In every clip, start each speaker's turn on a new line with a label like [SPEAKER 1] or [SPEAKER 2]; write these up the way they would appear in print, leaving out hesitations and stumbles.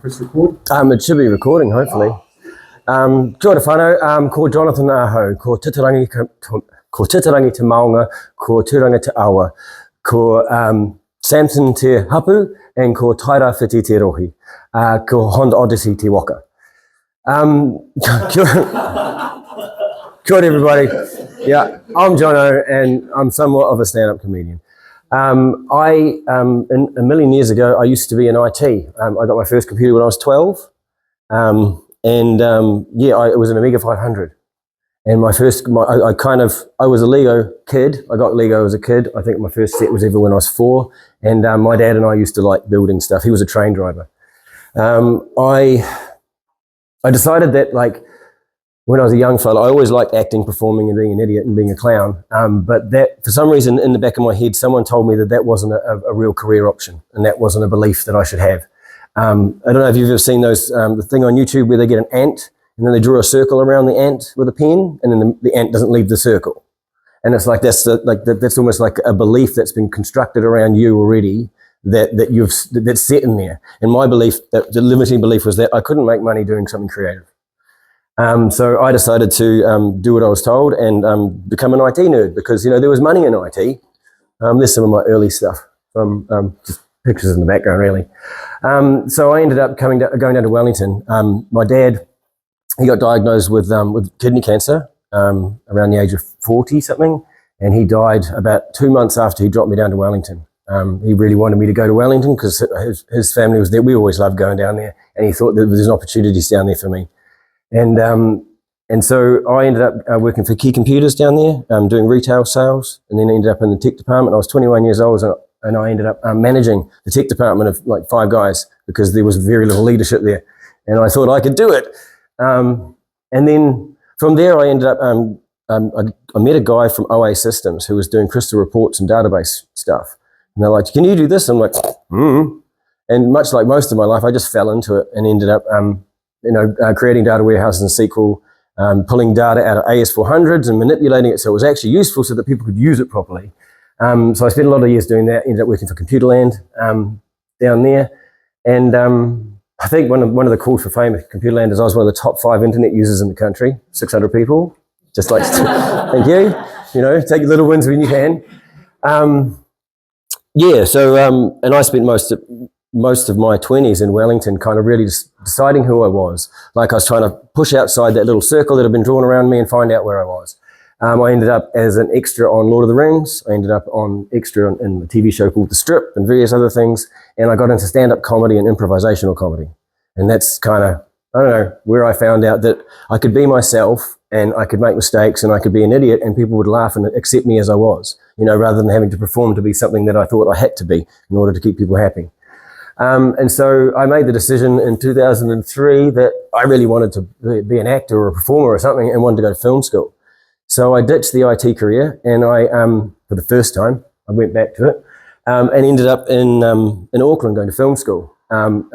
[SPEAKER 1] press record?
[SPEAKER 2] It should be recording, hopefully. Kia ora whanau, ko Jonathan Aho, ko titarangi te maunga, ko tūranga te awa, ko Samson te hapu, and ko Taira whiti te rohi, ko Honda Odyssey te waka. Kia ora everybody. Yeah, I'm Jono, and I'm somewhat of a stand-up comedian. A million years ago, I used to be in IT. I got my first computer when I was 12. It was an Amiga 500. And I was a Lego kid. I got Lego as a kid. I think my first set was ever when I was 4. And my dad and I used to like building stuff. He was a train driver. I decided that, like, when I was a young fella, I always liked acting, performing, and being an idiot and being a clown. But that, for some reason, in the back of my head, someone told me that that wasn't a real career option, and that wasn't a belief that I should have. I don't know if you've ever seen those, the thing on YouTube where they get an ant, and then they draw a circle around the ant with a pen, and then the ant doesn't leave the circle. And it's like that's almost like a belief that's been constructed around you already, that's set in there. And my belief, the limiting belief, was that I couldn't make money doing something creative. So I decided to do what I was told and become an IT nerd, because, you know, there was money in IT. There's some of my early stuff from just pictures in the background, really. So I ended up going down to Wellington. My dad, he got diagnosed with kidney cancer around the age of 40 something, and he died about 2 months after he dropped me down to Wellington. He really wanted me to go to Wellington because his family was there. We always loved going down there, and he thought there was opportunities down there for me. And so I ended up working for Key Computers down there, doing retail sales, and then ended up in the tech department. I was 21 years old, and I ended up managing the tech department of like 5 guys, because there was very little leadership there, and I thought I could do it. And then from there, I ended up, I met a guy from OA Systems who was doing crystal reports and database stuff. And they're like, "Can you do this?" I'm like, And much like most of my life, I just fell into it and ended up creating data warehouses in SQL, pulling data out of AS400s and manipulating it so it was actually useful so that people could use it properly. So I spent a lot of years doing that, ended up working for Computerland down there. And I think one of the calls for fame at Computerland is I was one of the top 5 internet users in the country, 600 people. Just like, thank you. You know, take your little wins when you can. And I spent most of my 20s in Wellington kind of really deciding who I was. Like, I was trying to push outside that little circle that had been drawn around me and find out where I was. I ended up as an extra on Lord of the Rings. I ended up on extra in the TV show called The Strip and various other things. And I got into stand-up comedy and improvisational comedy. And that's kind of, I don't know, where I found out that I could be myself and I could make mistakes and I could be an idiot and people would laugh and accept me as I was, you know, rather than having to perform to be something that I thought I had to be in order to keep people happy. And so I made the decision in 2003 that I really wanted to be an actor or a performer or something and wanted to go to film school. So I ditched the IT career and I, for the first time, I went back to it and ended up in Auckland going to film school. Went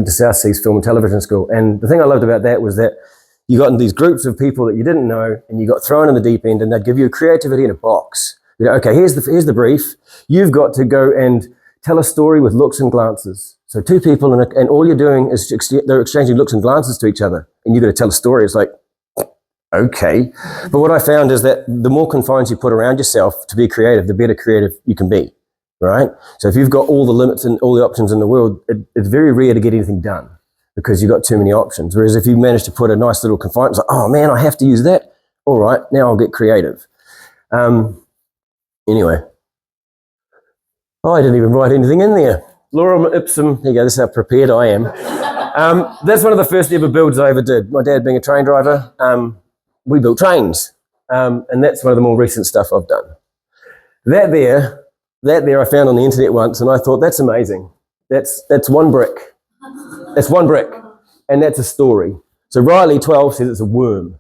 [SPEAKER 2] to South Seas Film and Television School. And the thing I loved about that was that you got in these groups of people that you didn't know and you got thrown in the deep end, and they'd give you creativity in a box. You know, okay, here's the brief. You've got to go and tell a story with looks and glances. So 2 people and all you're doing is they're exchanging looks and glances to each other, and you've got to tell a story. It's like, okay. But what I found is that the more confines you put around yourself to be creative, the better creative you can be, right? So if you've got all the limits and all the options in the world, it's very rare to get anything done because you've got too many options. Whereas if you manage to put a nice little confine, it's like, oh man, I have to use that. All right, now I'll get creative. Anyway. Oh, I didn't even write anything in there. Lorem ipsum. There you go, this is how prepared I am. That's one of the first ever builds I ever did. My dad being a train driver, we built trains. And that's one of the more recent stuff I've done. That there I found on the internet once, and I thought, that's amazing. That's 1 brick. That's 1 brick. And that's a story. So Riley 12 says it's a worm.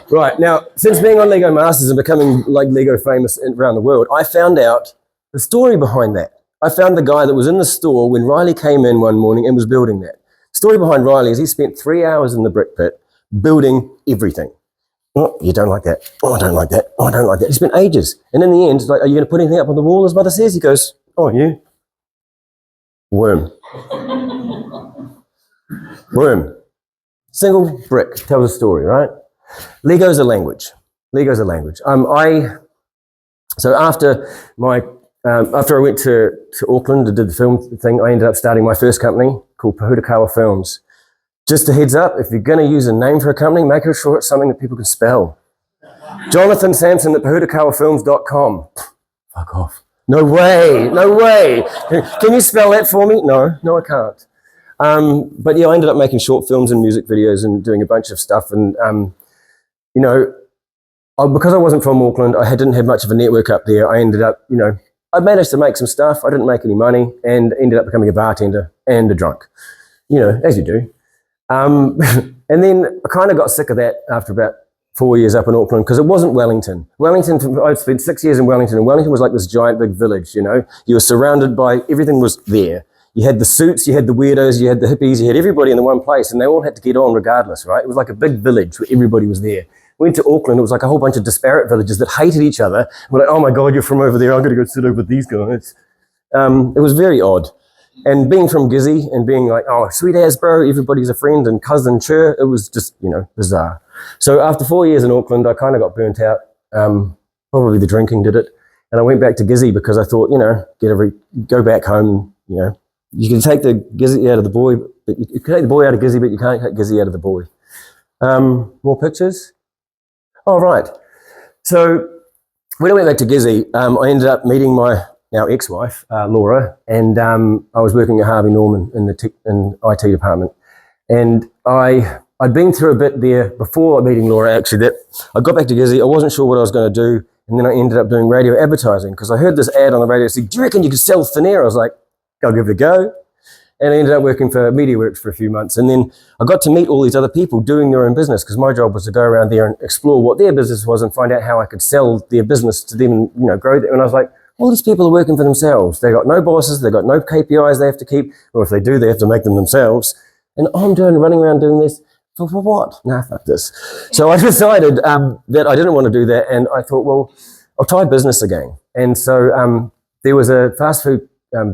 [SPEAKER 2] Right, now, since being on Lego Masters and becoming like Lego famous around the world, I found out the story behind that. I found the guy that was in the store when Riley came in one morning and was building that. The story behind Riley is he spent 3 hours in the brick pit building everything. Oh, you don't like that. Oh, I don't like that. Oh, I don't like that. He spent ages. And in the end, like, are you going to put anything up on the wall, his mother says? He goes, oh, you? Worm. Worm. Single brick tells a story, right? Lego's a language. Lego's a language. So after I went to Auckland and did the film thing, I ended up starting my first company called Pahutakawa Films. Just a heads up, if you're going to use a name for a company, make sure it's something that people can spell. Jonathan Sampson at pahutakawafilms.com. Fuck off. No way, no way. Can you spell that for me? No, I can't. But yeah, I ended up making short films and music videos and doing a bunch of stuff. And, you know, because I wasn't from Auckland, I didn't have much of a network up there. I ended up, you know, I managed to make some stuff. I didn't make any money and ended up becoming a bartender and a drunk, you know, as you do. And then I kind of got sick of that after about 4 years up in Auckland because it wasn't Wellington. I spent 6 years in Wellington, and Wellington was like this giant big village, you know. You were surrounded by, everything was there. You had the suits, you had the weirdos, you had the hippies, you had everybody in the one place, and they all had to get on regardless, right? It was like a big village where everybody was there. Went to Auckland, it was like a whole bunch of disparate villages that hated each other. We're like, oh my God, you're from over there, I'm going to go sit over with these guys. It was very odd. And being from Gizzy and being like, oh, sweet ass bro, everybody's a friend and cousin, sure, it was just, you know, bizarre. So after 4 years in Auckland, I kind of got burnt out. Probably the drinking did it. And I went back to Gizzy because I thought, you know, go back home, you know. You can take the Gizzy out of the boy, but you can take the boy out of Gizzy, but you can't take Gizzy out of the boy. More pictures? Oh, right. So when I went back to Gizzy, I ended up meeting my now ex-wife, Laura, and I was working at Harvey Norman in the IT department. And I'd been through a bit there before meeting Laura, actually, that I got back to Gizzy, I wasn't sure what I was going to do, and then I ended up doing radio advertising because I heard this ad on the radio saying, do you reckon you could sell thin air? I was like, I'll give it a go. And I ended up working for MediaWorks for a few months. And then I got to meet all these other people doing their own business because my job was to go around there and explore what their business was and find out how I could sell their business to them and, you know, grow them. And I was like, all these people are working for themselves. They got no bosses. They got no KPIs they have to keep. Or if they do, they have to make them themselves. And I'm running around doing this for what? Nah, fuck this. So I decided that I didn't want to do that. And I thought, well, I'll try business again. And so there was a fast food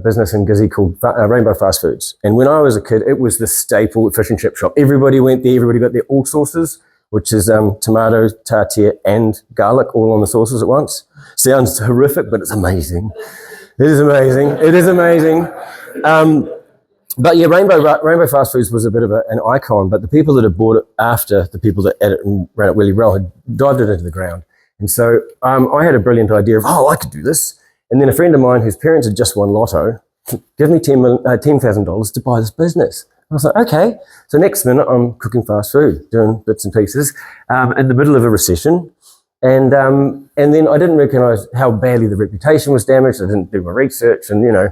[SPEAKER 2] business in Gizzy called Rainbow Fast Foods. And when I was a kid, it was the staple fish and chip shop. Everybody went there, everybody got their all sauces, which is tomato, tartare, and garlic all on the sauces at once. Sounds horrific, but it's amazing. It is amazing. It is amazing. But yeah, Rainbow Fast Foods was a bit of an icon, but the people that had bought it after the people that ate it and ran it really well had dived it into the ground. And so I had a brilliant idea of, I could do this. And then a friend of mine whose parents had just won Lotto gave me $10,000 to buy this business. I was like, okay. So next minute, I'm cooking fast food, doing bits and pieces in the middle of a recession. And then I didn't recognize how badly the reputation was damaged. I didn't do my research. And, you know,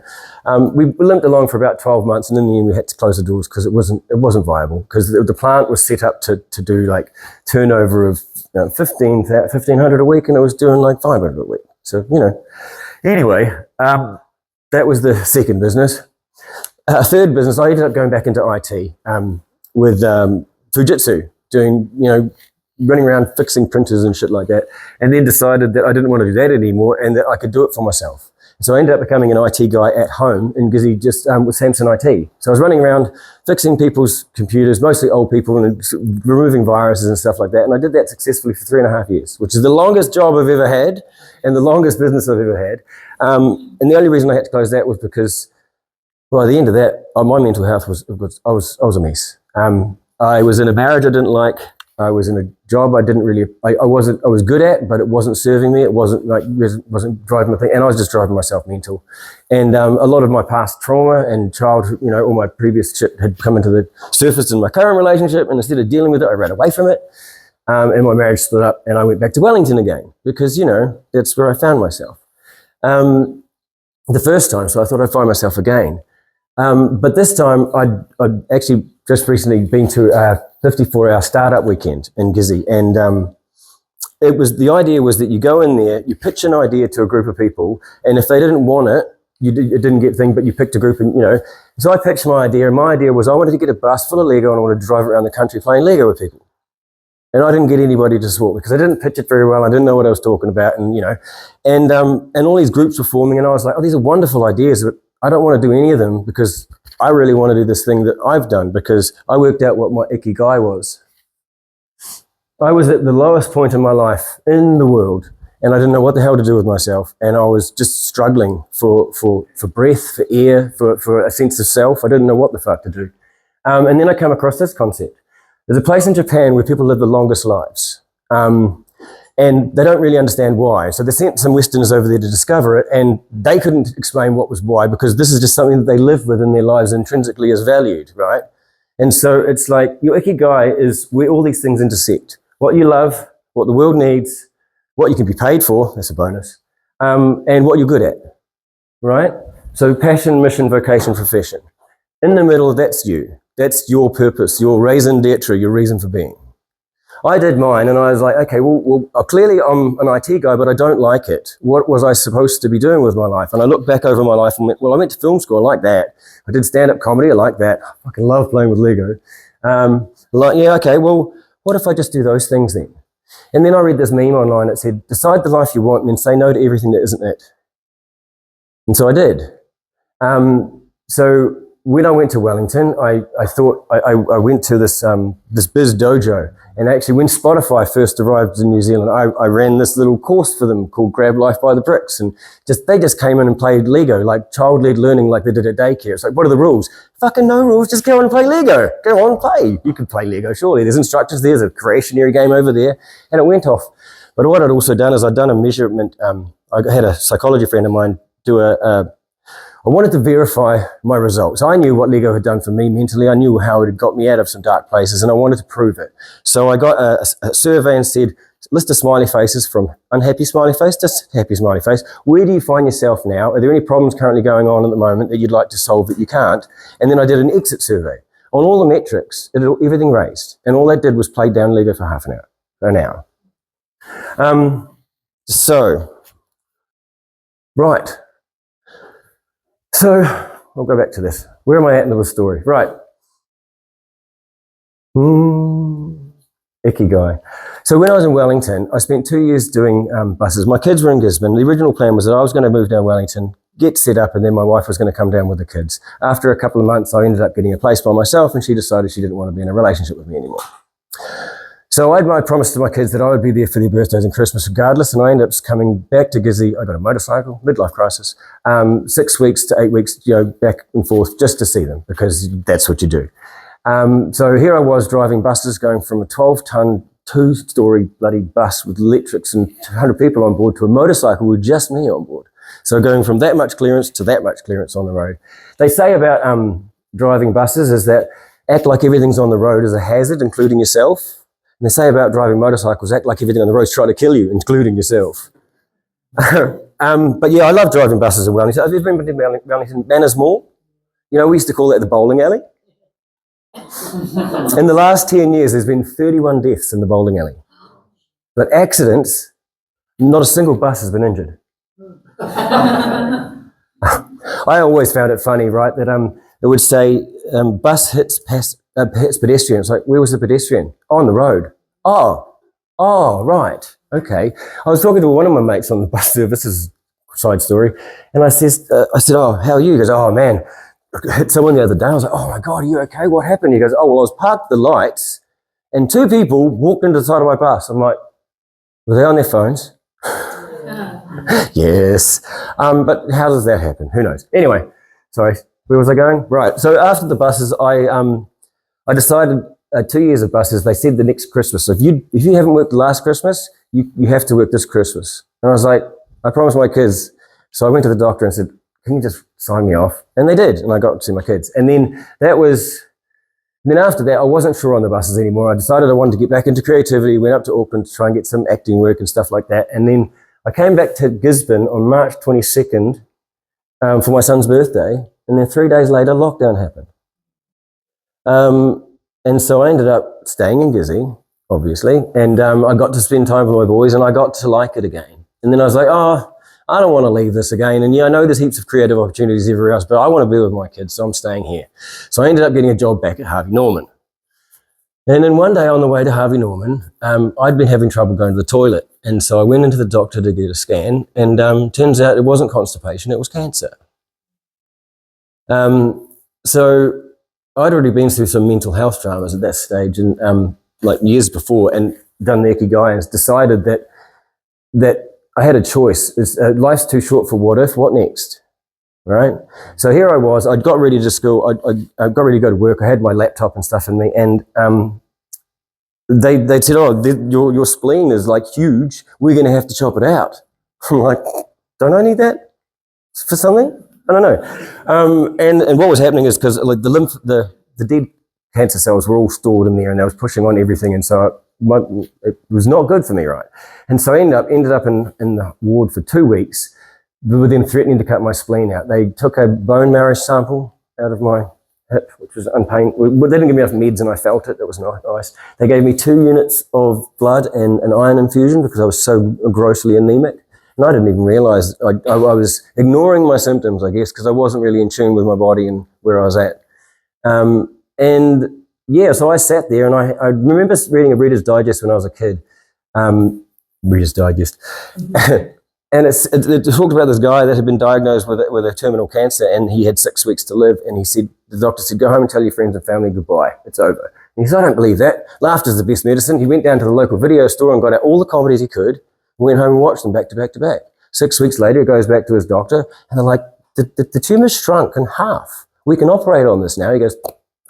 [SPEAKER 2] we limped along for about 12 months. And in the end, we had to close the doors because it wasn't viable because the plant was set up to do like turnover of 1,500 a week. And it was doing like 500 a week. So, you know. Anyway, that was the second business. A third business, I ended up going back into IT with Fujitsu, doing, you know, running around fixing printers and shit like that, and then decided that I didn't want to do that anymore and that I could do it for myself. So I ended up becoming an IT guy at home in Gizzy, just with Samson IT. So I was running around fixing people's computers, mostly old people, and removing viruses and stuff like that. And I did that successfully for 3.5 years, which is the longest job I've ever had and the longest business I've ever had. And the only reason I had to close that was because, well, at the end of that, my mental health I was a mess. I was in a marriage I didn't like. I was in a job I didn't really, I was good at, but it wasn't serving me. It wasn't driving my thing. And I was just driving myself mental. And a lot of my past trauma and childhood, you know, all my previous shit had come into the surface in my current relationship. And instead of dealing with it, I ran away from it. And my marriage split up and I went back to Wellington again because, you know, that's where I found myself. The first time, so I thought I'd find myself again. But this time I'd actually just recently been to a 54-hour startup weekend in Gizzy. And the idea was that you go in there, you pitch an idea to a group of people, and if they didn't want it, it didn't get thing, but you picked a group and, you know. So I pitched my idea, and my idea was I wanted to get a bus full of Lego and I wanted to drive around the country playing Lego with people. And I didn't get anybody to support me because I didn't pitch it very well. I didn't know what I was talking about, and, you know. And all these groups were forming, and I was like, oh, these are wonderful ideas, but I don't want to do any of them because I really want to do this thing that I've done, because I worked out what my ikigai was. I was at the lowest point in my life in the world, and I didn't know what the hell to do with myself, and I was just struggling for breath, for air, for a sense of self. I didn't know what the fuck to do. And then I came across this concept. There's a place in Japan where people live the longest lives. And they don't really understand why. So they sent some Westerners over there to discover it, and they couldn't explain what was why, because this is just something that they live with in their lives intrinsically as valued, right? And so it's like your ikigai is where all these things intersect. What you love, what the world needs, what you can be paid for, that's a bonus, and what you're good at, right? So passion, mission, vocation, profession. In the middle, that's you. That's your purpose, your raison d'etre, your reason for being. I did mine, and I was like, okay, well, clearly I'm an IT guy, but I don't like it. What was I supposed to be doing with my life? And I looked back over my life and went, well, I went to film school, I like that. I did stand-up comedy, I like that. I fucking love playing with Lego. Yeah, okay, well, what if I just do those things then? And then I read this meme online that said, decide the life you want and then say no to everything that isn't it. And so I did. So when I went to Wellington, I thought I went to this biz dojo, and actually when Spotify first arrived in New Zealand, I ran this little course for them called Grab Life by the Bricks, and they just came in and played Lego, like child-led learning like they did at daycare. It's like, what are the rules? Fucking no rules, just go and play Lego. Go on, play. You can play Lego, surely. There's instructions, there's a creationary game over there, and it went off. But what I'd also done is I'd done a measurement. I had a psychology friend of mine do I wanted to verify my results. I knew what Lego had done for me mentally. I knew how it had got me out of some dark places, and I wanted to prove it. So I got a survey and said, list of smiley faces from unhappy smiley face to happy smiley face. Where do you find yourself now? Are there any problems currently going on at the moment that you'd like to solve that you can't? And then I did an exit survey. On all the metrics, everything raised. And all that did was play down Lego for half an hour. Right. So I'll go back to this. Where am I at in the story? Right. Ikigai. So when I was in Wellington, I spent 2 years doing buses. My kids were in Gisborne. The original plan was that I was going to move down Wellington, get set up, and then my wife was going to come down with the kids. After a couple of months, I ended up getting a place by myself, and she decided she didn't want to be in a relationship with me anymore. So I promised to my kids that I would be there for their birthdays and Christmas regardless, and I ended up coming back to Gizzy. I got a motorcycle, midlife crisis, 6 weeks to 8 weeks, back and forth just to see them, because that's what you do. So here I was driving buses, going from a 12-ton, 2-story bloody bus with electrics and 200 people on board to a motorcycle with just me on board. So going from that much clearance to that much clearance on the road. They say about driving buses is that act like everything's on the road is a hazard, including yourself. And they say about driving motorcycles, act like everything on the road's trying to kill you, including yourself. But yeah, I love driving buses in Wellington. Have you ever been to Wellington? Manners Mall? We used to call that the bowling alley. In the last 10 years, there's been 31 deaths in the bowling alley. But accidents, not a single bus has been injured. I always found it funny, right, that it would say, bus hits pedestrian. It's like, where was the pedestrian? Oh, on the road. Oh, right. Okay. I was talking to one of my mates on the bus service, this is a side story, and I said, oh, how are you? He goes, oh, man, I hit someone the other day. I was like, oh, my God, are you okay? What happened? He goes, oh, well, I was parked at the lights, and 2 people walked into the side of my bus. I'm like, were they on their phones? Yes. But how does that happen? Who knows? Anyway, sorry, where was I going? Right. So after the buses, I decided 2 years of buses, they said the next Christmas. So if you haven't worked last Christmas, you have to work this Christmas. And I was like, I promised my kids. So I went to the doctor and said, can you just sign me off? And they did. And I got to see my kids. And then after that, I wasn't sure on the buses anymore. I decided I wanted to get back into creativity, went up to Auckland to try and get some acting work and stuff like that. And then I came back to Gisborne on March 22nd for my son's birthday. And then 3 days later, lockdown happened. And so I ended up staying in Gizzy, obviously, and I got to spend time with my boys, and I got to like it again. And then I was like, oh, I don't want to leave this again. And yeah, I know there's heaps of creative opportunities everywhere else, but I want to be with my kids, so I'm staying here. So I ended up getting a job back at Harvey Norman. And then one day on the way to Harvey Norman, I'd been having trouble going to the toilet. And so I went into the doctor to get a scan, and turns out it wasn't constipation, it was cancer. So I'd already been through some mental health dramas at that stage, and like years before, and done the Ikigai, and decided that I had a choice. Life's too short for what if, what next, right? So here I was, I'd got ready to school, I got ready to go to work, I had my laptop and stuff in me, and they said, oh, your spleen is like huge, we're going to have to chop it out. I'm like, don't I need that for something? I don't know. And what was happening is because like the dead cancer cells were all stored in there, and they was pushing on everything, and so it was not good for me, right? And so I ended up in the ward for 2 weeks with them threatening to cut my spleen out. They took a bone marrow sample out of my hip, which was unpainful. They didn't give me enough meds, and I felt it. It was not nice. They gave me 2 units of blood and an iron infusion because I was so grossly anemic. And I didn't even realize I was ignoring my symptoms, I guess, because I wasn't really in tune with my body and where I was at. And yeah, so I sat there, and I remember reading a Reader's Digest when I was a kid. Reader's Digest. And it talked about this guy that had been diagnosed with a terminal cancer, and he had 6 weeks to live. And the doctor said, go home and tell your friends and family goodbye. It's over. And he said, I don't believe that. Laughter's the best medicine. He went down to the local video store and got out all the comedies he could, went home and watched them back to back to back. 6 weeks later, he goes back to his doctor, and they're like, the tumor's shrunk in half. We can operate on this now. He goes,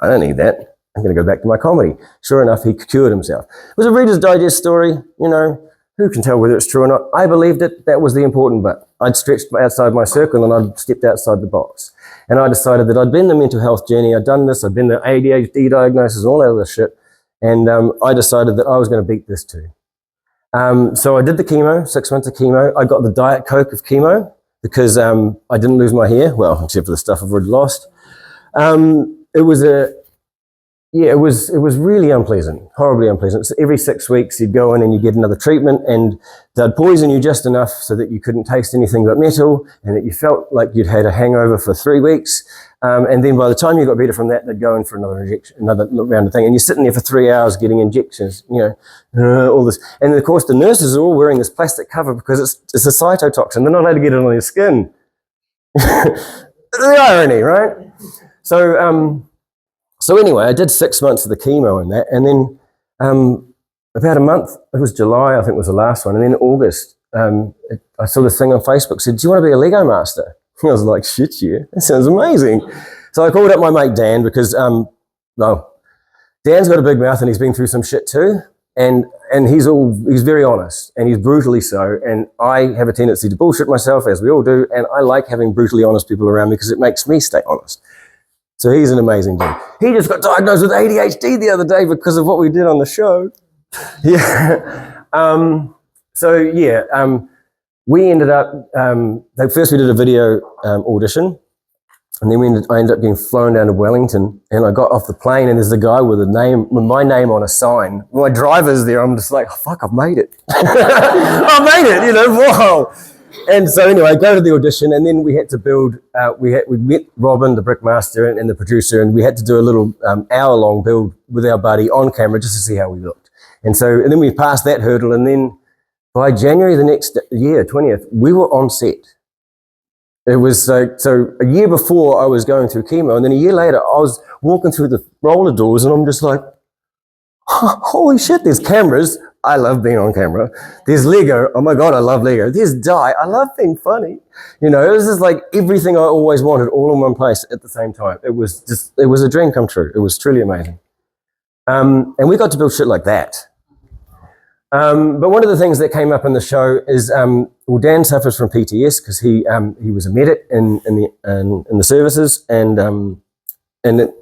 [SPEAKER 2] I don't need that. I'm going to go back to my comedy. Sure enough, he cured himself. It was a Reader's Digest story, you know. Who can tell whether it's true or not? I believed it. That was the important bit. I'd stretched outside my circle, and I'd stepped outside the box. And I decided that I'd been the mental health journey. I'd done this. I'd been the ADHD diagnosis, all that other shit. And I decided that I was going to beat this too. So I did the chemo, 6 months of chemo. I got the Diet Coke of chemo because I didn't lose my hair. Well, except for the stuff I've already lost. It was really unpleasant, horribly unpleasant. So every 6 weeks you'd go in and you get another treatment, and they'd poison you just enough so that you couldn't taste anything but metal, and that you felt like you'd had a hangover for 3 weeks. And then by the time you got better from that, they'd go in for another injection, another round of thing. And you're sitting there for 3 hours getting injections, you know, all this. And of course the nurses are all wearing this plastic cover because it's a cytotoxin. They're not allowed to get it on your skin. The irony, right? So anyway, I did 6 months of the chemo and that, and then about a month, it was July, I think was the last one, and then August, I saw this thing on Facebook, said, do you want to be a Lego master? And I was like, shit, yeah, that sounds amazing. So I called up my mate Dan because, well, Dan's got a big mouth and he's been through some shit too, and he's very honest, and he's brutally so, and I have a tendency to bullshit myself, as we all do, and I like having brutally honest people around me because it makes me stay honest. So he's an amazing dude. He just got diagnosed with ADHD the other day because of what we did on the show. Yeah. We ended up, first we did a video audition, and then I ended up getting flown down to Wellington, and I got off the plane, and there's a guy with my name on a sign. My driver's there. I'm just like, oh, fuck, I've made it. I made it, you know, whoa. And so anyway, I go to the audition, and then we had to build, we met Robin, the brickmaster, and the producer, and we had to do a little hour-long build with our buddy on camera just to see how we looked. And then we passed that hurdle, and then by January the next year, 20th, we were on set. It was so a year before I was going through chemo, and then a year later I was walking through the roller doors, and I'm just like, holy shit, there's cameras. I love being on camera. There's Lego. Oh my God, I love Lego. There's dye. I love being funny. You know, it was just like everything I always wanted all in one place at the same time. It was a dream come true. It was truly amazing. And we got to build shit like that. But one of the things that came up in the show is, Dan suffers from PTS because he was a medic in the services, and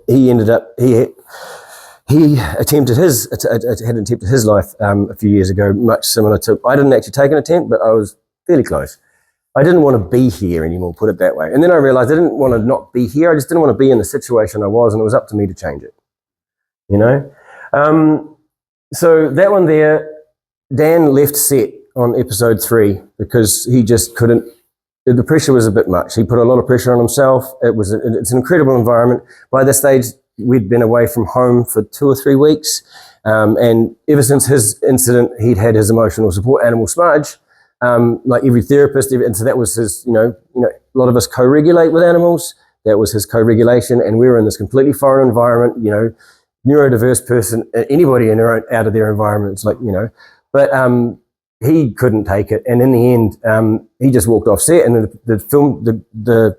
[SPEAKER 2] he ended up, he had attempted his life a few years ago, much similar to, I didn't actually take an attempt, but I was fairly close. I didn't want to be here anymore, put it that way. And then I realized I didn't want to not be here. I just didn't want to be in the situation I was, and it was up to me to change it, you know? So that one there, Dan left set on episode 3 because he just couldn't, the pressure was a bit much. He put a lot of pressure on himself. It's an incredible environment. By this stage, we'd been away from home for 2 or 3 weeks. And ever since his incident, he'd had his emotional support animal Smudge, like every therapist. And so that was his, you know, a lot of us co-regulate with animals. That was his co-regulation, and we were in this completely foreign environment, you know, neurodiverse person, anybody out of their environment, it's like, you know, but he couldn't take it, and in the end, he just walked off set, and the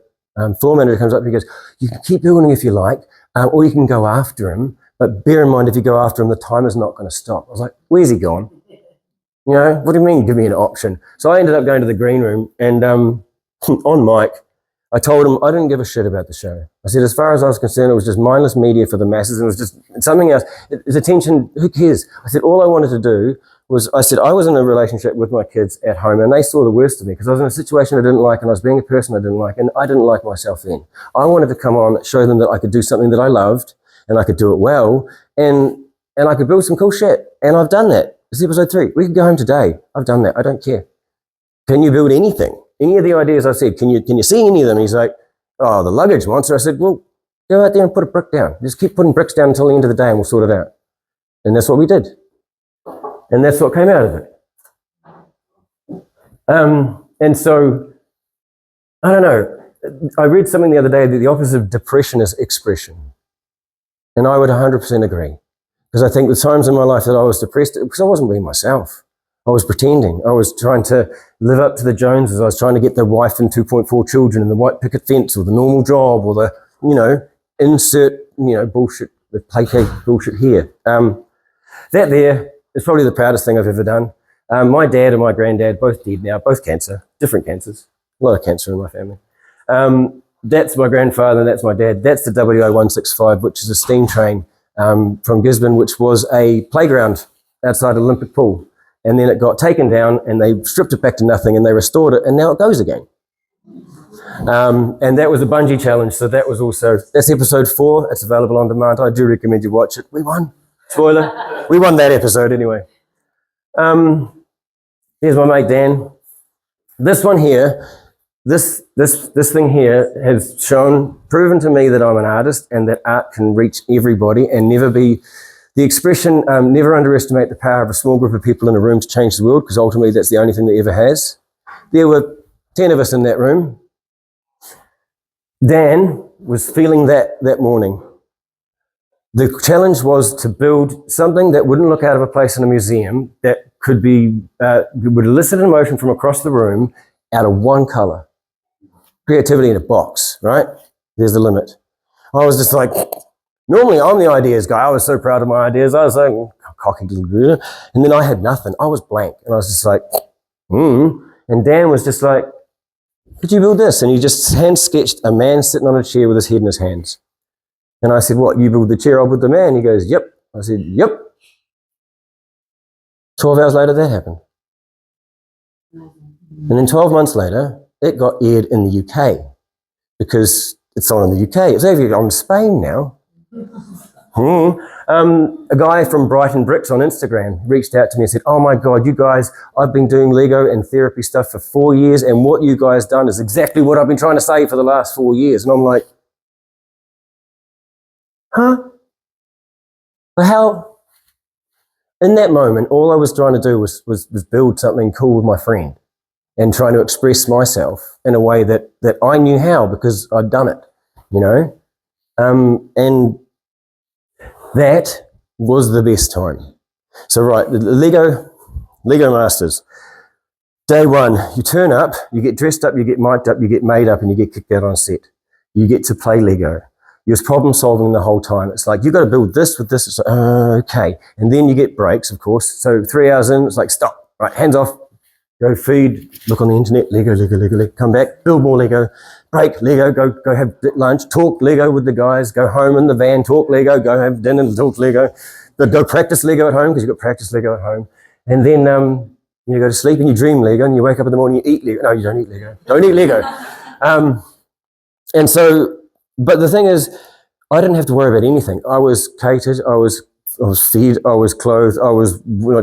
[SPEAKER 2] floor manager comes up and he goes, "You can keep building if you like, or you can go after him, but bear in mind, if you go after him, the timer's not going to stop." I was like, "Where's he gone? You know, what do you mean, give me an option?" So I ended up going to the green room, and on mic, I told him I didn't give a shit about the show. I said, as far as I was concerned, it was just mindless media for the masses, and it was just something else. It's attention, who cares? I said, all I wanted to do was, I said, I was in a relationship with my kids at home, and they saw the worst of me, because I was in a situation I didn't like, and I was being a person I didn't like, and I didn't like myself then. I wanted to come on, show them that I could do something that I loved, and I could do it well, and I could build some cool shit, and I've done that. It's episode 3. We can go home today. I've done that. I don't care. Can you build anything? Any of the ideas I said, can you see any of them? He's like, "Oh, the luggage monster." I said, "Well, go out there and put a brick down. Just keep putting bricks down until the end of the day and we'll sort it out." And that's what we did. And that's what came out of it. And so, I don't know. I read something the other day that the opposite of depression is expression. And I would 100% agree. Because I think the times in my life that I was depressed, because I wasn't being myself. I was pretending. I was trying to live up to the Joneses. I was trying to get the wife and 2.4 children and the white picket fence or the normal job or the, you know, insert, you know, bullshit, the placate bullshit here. That there is probably the proudest thing I've ever done. My dad and my granddad, both dead now, both cancer, different cancers. A lot of cancer in my family. That's my grandfather and that's my dad. That's the WO165, which is a steam train from Gisborne, which was a playground outside Olympic pool. And then it got taken down and they stripped it back to nothing and they restored it and now it goes again. And that was a bungee challenge. So that was also, that's episode 4. It's available on demand. I do recommend you watch it. We won. Spoiler. We won that episode anyway. Here's my mate Dan. This one here, this thing here has proven to me that I'm an artist and that art can reach everybody and never be, the expression, never underestimate the power of a small group of people in a room to change the world, because ultimately that's the only thing that ever has. There were 10 of us in that room. Dan was feeling that morning. The challenge was to build something that wouldn't look out of a place in a museum, that could be, would elicit an emotion from across the room out of one color. Creativity in a box, right? There's the limit. I was just like, normally I'm the ideas guy. I was so proud of my ideas. I was like, cocky little girl. And then I had nothing. I was blank. And I was just like, And Dan was just like, "Could you build this?" And he just hand sketched a man sitting on a chair with his head in his hands. And I said, "What, you build the chair, I'll build the man?" He goes, "Yep." I said, "Yep." 12 hours later, that happened. And then 12 months later, it got aired in the UK because it's on in the UK. It's actually on Spain now. A guy from Brighton Bricks on Instagram reached out to me and said, "Oh my God, you guys, I've been doing Lego and therapy stuff for 4 years, and what you guys done is exactly what I've been trying to say for the last 4 years." And I'm like, huh? But how? In that moment, all I was trying to do was build something cool with my friend and trying to express myself in a way that I knew how because I'd done it, you know? And that was the best time. So right, the Lego Masters. Day 1, you turn up, you get dressed up, you get mic'd up, you get made up, and you get kicked out on set. You get to play Lego. You're problem solving the whole time. It's like, you've got to build this with this. It's like, okay. And then you get breaks, of course. So 3 hours in, it's like, stop, right, hands off, go feed, look on the internet, Lego, come back, build more Lego, break, Lego, go have lunch, talk Lego with the guys, go home in the van, talk Lego, go have dinner, talk Lego, go practice Lego at home because you've got practice Lego at home. And then you go to sleep and you dream Lego and you wake up in the morning, you eat Lego. No, you don't eat Lego. Don't eat Lego. And so, but the thing is, I didn't have to worry about anything. I was catered, I was fed, I was clothed, I was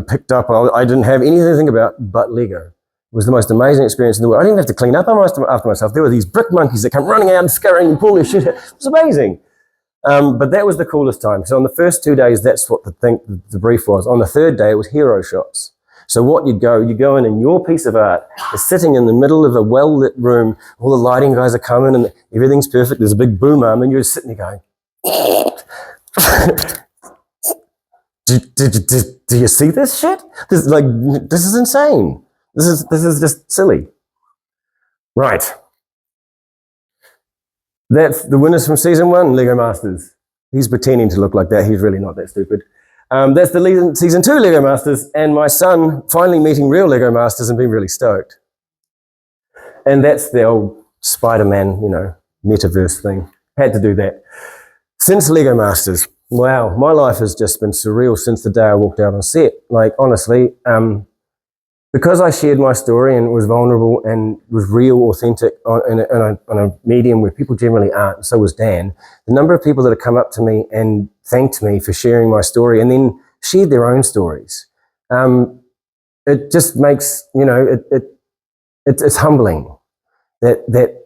[SPEAKER 2] picked up. I didn't have anything to think about but Lego. It was the most amazing experience in the world. I didn't even have to clean up after myself. There were these brick monkeys that come running out and scurrying and pulling shit out. It was amazing. But that was the coolest time. So on the first 2 days, that's what the brief was. On the third day, it was hero shots. So what you go in and your piece of art is sitting in the middle of a well-lit room, all the lighting guys are coming and everything's perfect, there's a big boom arm and you're just sitting there going, do you see this shit? This is insane. This is just silly. Right. That's the winners from season 1, Lego Masters. He's pretending to look like that. He's really not that stupid. That's the season 2 Lego Masters, and my son finally meeting real Lego Masters and being really stoked. And that's the old Spider-Man, metaverse thing. Had to do that. Since Lego Masters, wow, my life has just been surreal since the day I walked out on set. Like, honestly, because I shared my story and was vulnerable and was real, authentic on a medium where people generally aren't, so was Dan, the number of people that have come up to me and thanked me for sharing my story and then shared their own stories, it just makes, it's humbling that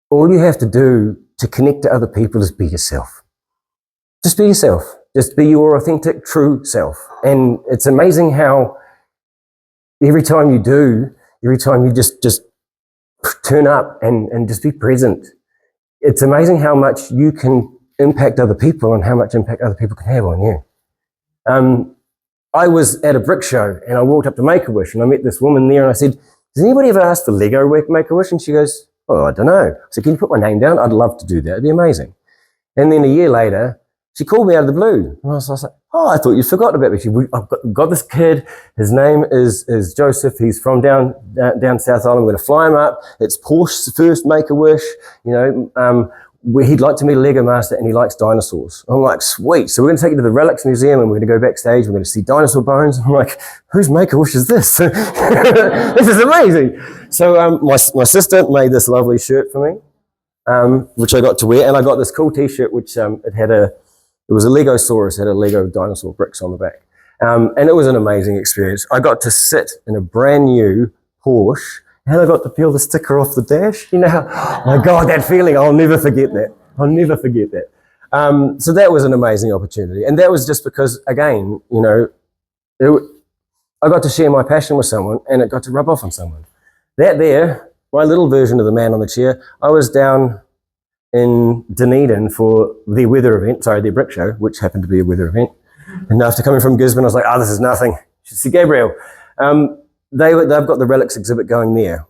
[SPEAKER 2] all you have to do to connect to other people is be yourself. Just be yourself. Just be your authentic, true self. And it's amazing how every time you just turn up and just be present, it's amazing how much you can impact other people and how much impact other people can have on you. I was at a brick show and I walked up to Make-A-Wish and I met this woman there and I said, "Does anybody ever ask for Lego Make-A-Wish?" And she goes, "Oh, I don't know." I said, "Can you put my name down? I'd love to do that. It'd be amazing." And then a year later, she called me out of the blue. And I was like, "Oh, I thought you forgot about me." I've got this kid. His name is Joseph. He's from down South Island. I'm going to fly him up. It's Porsche's first Make-A-Wish. Where he'd like to meet a Lego master and he likes dinosaurs. I'm like, sweet. So we're going to take you to the Relics Museum and we're going to go backstage. We're going to see dinosaur bones. I'm like, whose Make-A-Wish is this? This is amazing. So my sister made this lovely shirt for me, which I got to wear. And I got this cool t-shirt, which it was a Legosaurus, had a Lego dinosaur bricks on the back. And it was an amazing experience. I got to sit in a brand new Porsche and I got to peel the sticker off the dash. Oh my God, that feeling, I'll never forget that. I'll never forget that. So that was an amazing opportunity. And that was just because, again, I got to share my passion with someone and it got to rub off on someone. That there, my little version of the man on the chair, I was down in Dunedin for their brick show, which happened to be a weather event. And after coming from Gisborne, I was like, this is nothing. Should see Gabriel. They've got the Relics exhibit going there,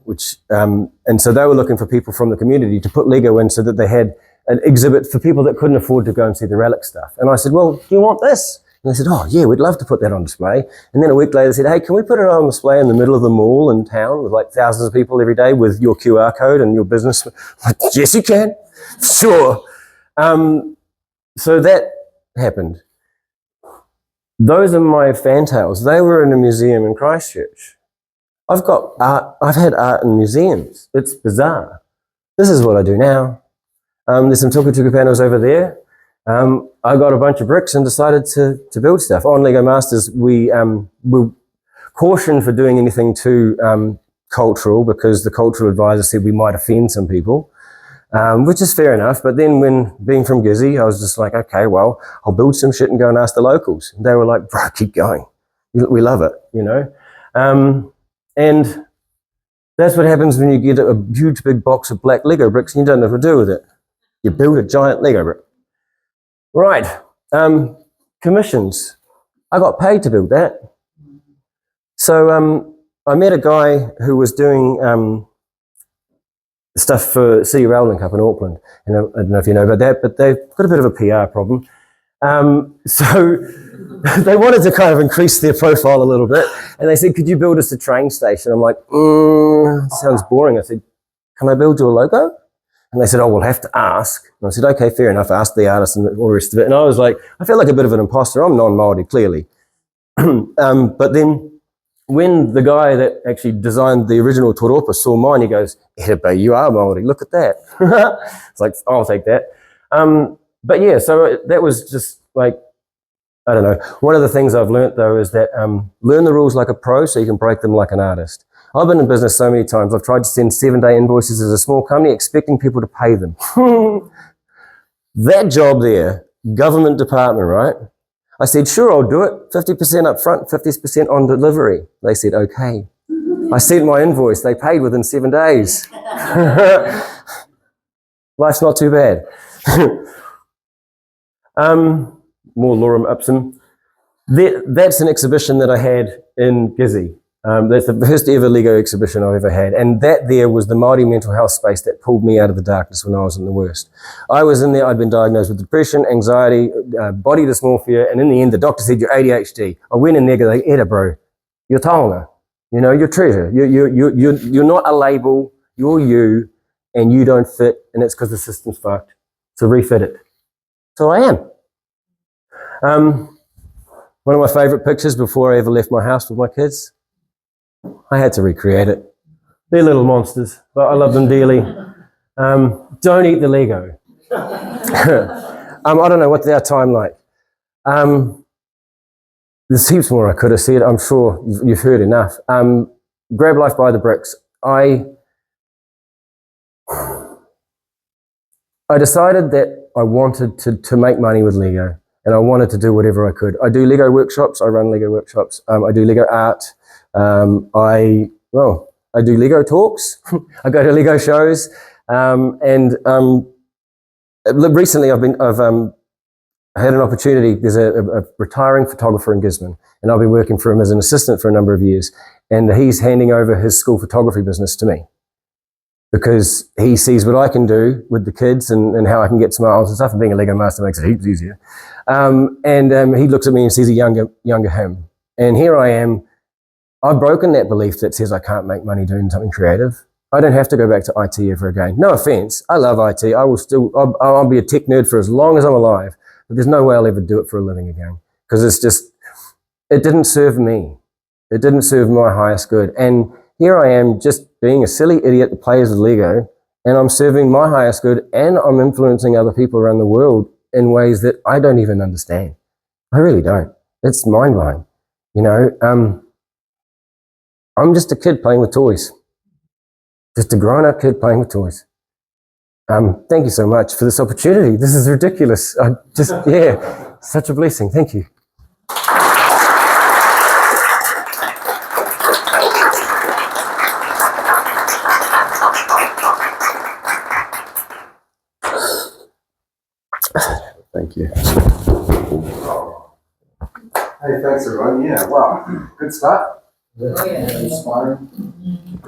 [SPEAKER 2] and so they were looking for people from the community to put Lego in so that they had an exhibit for people that couldn't afford to go and see the Relic stuff. And I said, "Well, do you want this?" And they said, "Oh yeah, we'd love to put that on display." And then a week later they said, "Hey, can we put it on display in the middle of the mall in town with like thousands of people every day with your QR code and your business?" I'm like, "Yes, you can." Sure. So that happened. Those are my fantails. They were in a museum in Christchurch. I've got art. I've had art in museums. It's bizarre. This is what I do now. There's some tukutuku panels over there. I got a bunch of bricks and decided to build stuff. On Lego Masters, we cautioned for doing anything too cultural because the cultural advisor said we might offend some people, which is fair enough. But then when being from Gizzy, I was just like, okay, well, I'll build some shit and go and ask the locals. And they were like, "Bro, keep going. We love it, And that's what happens when you get a huge big box of black Lego bricks and you don't know what to do with it. You build a giant Lego brick. Right. Commissions. I got paid to build that. So I met a guy who was doing stuff for City Rail Link up in Auckland. And I don't know if you know about that, but they've got a bit of a PR problem. So they wanted to kind of increase their profile a little bit. And they said, "Could you build us a train station?" I'm like, sounds boring. I said, "Can I build you a logo?" And they said, "Oh, we'll have to ask." And I said, "Okay, fair enough." I asked the artist and all the rest of it. And I was like, I felt like a bit of an imposter. I'm non-Māori, clearly. But then when the guy that actually designed the original toropa saw mine, he goes, "But you are Māori, look at that." It's like, I'll take that. But yeah, so that was just like, I don't know. One of the things I've learned though is that learn the rules like a pro so you can break them like an artist. I've been in business so many times. I've tried to send 7-day invoices as a small company expecting people to pay them. That job there, government department, right? I said, sure, I'll do it. 50% up front, 50% on delivery. They said, okay. I sent my invoice. They paid within 7 days. Life's not too bad. More lorem ipsum. That's an exhibition that I had in Gizzy. That's the first ever Lego exhibition I've ever had. And that there was the Māori mental health space that pulled me out of the darkness when I was in the worst. I was in there, I'd been diagnosed with depression, anxiety, body dysmorphia, and in the end, the doctor said, you're ADHD. I went in there going, Eda, bro, you're taonga. You know, you're treasure. You're not a label, you're you, and you don't fit, and it's because the system's fucked. So refit it. So I am. One of my favorite pictures before I ever left my house with my kids, I had to recreate it. They're little monsters, but I love them dearly. Don't eat the Lego. I don't know what's our time like. There's heaps more I could have said. I'm sure you've heard enough. Grab life by the bricks. I decided that I wanted to make money with Lego, and I wanted to do whatever I could. I do Lego workshops. I run Lego workshops. I do Lego art. I do Lego talks. I go to Lego shows. Recently I've had an opportunity. There's a retiring photographer in Gisborne, and I've been working for him as an assistant for a number of years. And he's handing over his school photography business to me, because he sees what I can do with the kids and how I can get smiles and stuff. And being a Lego master makes it heaps easier. He looks at me and sees a younger him. And here I am. I've broken that belief that says I can't make money doing something creative. I don't have to go back to IT ever again. No offense. I love IT. I'll be a tech nerd for as long as I'm alive. But there's no way I'll ever do it for a living again. Because it didn't serve me. It didn't serve my highest good. And here I am just being a silly idiot that plays with Lego, and I'm serving my highest good, and I'm influencing other people around the world in ways that I don't even understand. I really don't. It's mind-blowing. You know, I'm just a kid playing with toys. Just a grown-up kid playing with toys. Thank you so much for this opportunity. This is ridiculous. Such a blessing. Thank you. Thank you. Hey, thanks everyone. Yeah, wow. Good start.
[SPEAKER 1] Oh, yeah.
[SPEAKER 2] Inspiring.